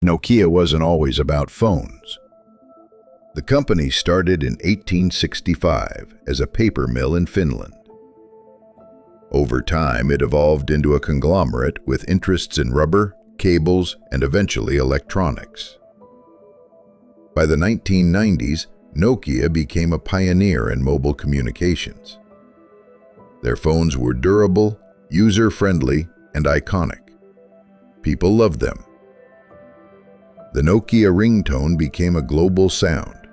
Nokia wasn't always about phones. The company started in 1865 as a paper mill in Finland. Over time, it evolved into a conglomerate with interests in rubber, cables, and eventually electronics. By the 1990s, Nokia became a pioneer in mobile communications. Their phones were durable, user-friendly, and iconic. People loved them. The Nokia ringtone became a global sound.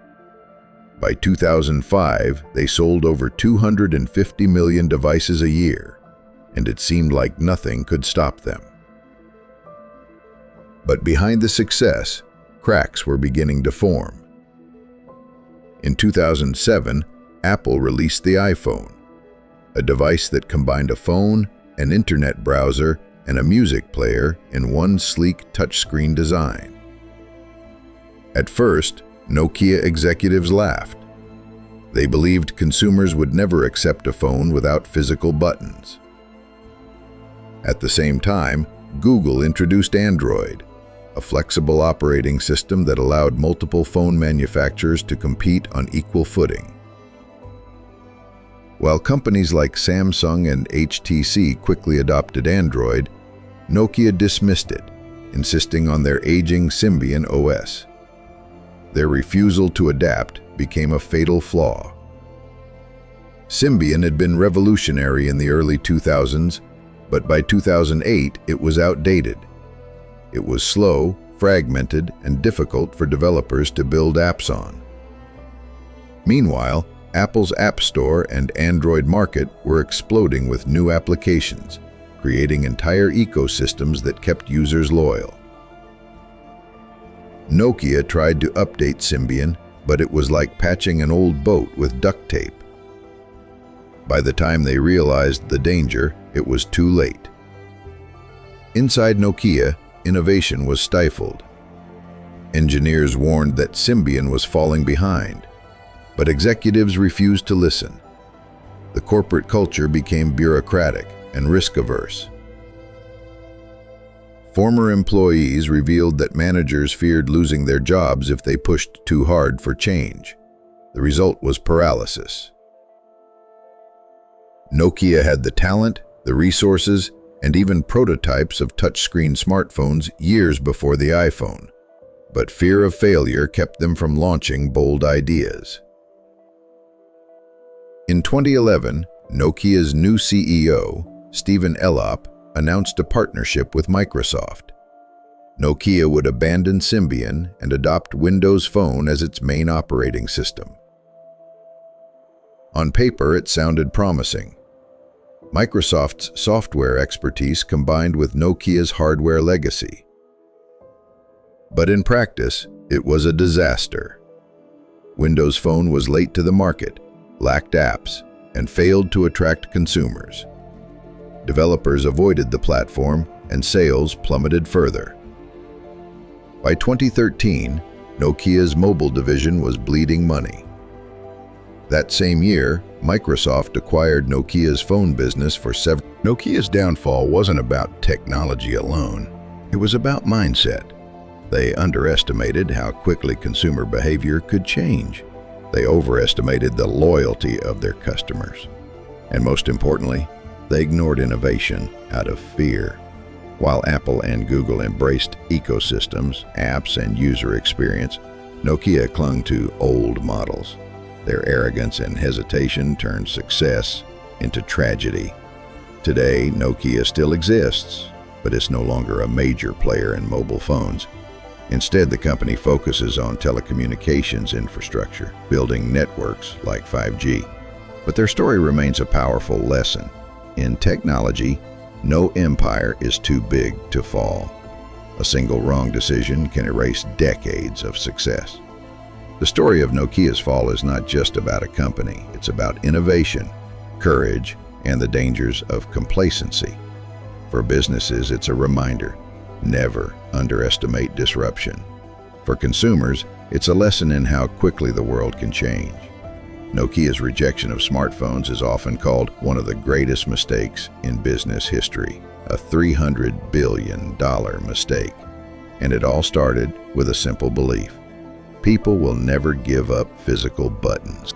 By 2005, they sold over 250 million devices a year, and it seemed like nothing could stop them. But behind the success, cracks were beginning to form. In 2007, Apple released the iPhone, a device that combined a phone, an internet browser, and a music player in one sleek touchscreen design. At first, Nokia executives laughed. They believed consumers would never accept a phone without physical buttons. At the same time, Google introduced Android, a flexible operating system that allowed multiple phone manufacturers to compete on equal footing. While companies like Samsung and HTC quickly adopted Android, Nokia dismissed it, insisting on their aging Symbian OS. Their refusal to adapt became a fatal flaw. Symbian had been revolutionary in the early 2000s, but by 2008 it was outdated. It was slow, fragmented, and difficult for developers to build apps on. Meanwhile, Apple's App Store and Android market were exploding with new applications, creating entire ecosystems that kept users loyal. Nokia tried to update Symbian, but it was like patching an old boat with duct tape. By the time they realized the danger, it was too late. Inside Nokia, innovation was stifled. Engineers warned that Symbian was falling behind, but executives refused to listen. The corporate culture became bureaucratic and risk-averse. Former employees revealed that managers feared losing their jobs if they pushed too hard for change. The result was paralysis. Nokia had the talent, the resources, and even prototypes of touchscreen smartphones years before the iPhone, but fear of failure kept them from launching bold ideas. In 2011, Nokia's new CEO, Stephen Elop, announced a partnership with Microsoft. Nokia would abandon Symbian and adopt Windows Phone as its main operating system. On paper, it sounded promising. Microsoft's software expertise combined with Nokia's hardware legacy. But in practice, it was a disaster. Windows Phone was late to the market, lacked apps, and failed to attract consumers. Developers avoided the platform, and sales plummeted further. By 2013, Nokia's mobile division was bleeding money. That same year, Microsoft acquired Nokia's phone business for several. Nokia's downfall wasn't about technology alone. It was about mindset. They underestimated how quickly consumer behavior could change. They overestimated the loyalty of their customers. And most importantly, they ignored innovation out of fear. While Apple and Google embraced ecosystems, apps, and user experience, Nokia clung to old models. Their arrogance and hesitation turned success into tragedy. Today, Nokia still exists, but it's no longer a major player in mobile phones. Instead, the company focuses on telecommunications infrastructure, building networks like 5G. But their story remains a powerful lesson. In technology, no empire is too big to fall. A single wrong decision can erase decades of success. The story of Nokia's fall is not just about a company. It's about innovation, courage, and the dangers of complacency. For businesses, it's a reminder: never underestimate disruption. For consumers, it's a lesson in how quickly the world can change. Nokia's rejection of smartphones is often called one of the greatest mistakes in business history, a $300 billion mistake. And it all started with a simple belief: people will never give up physical buttons.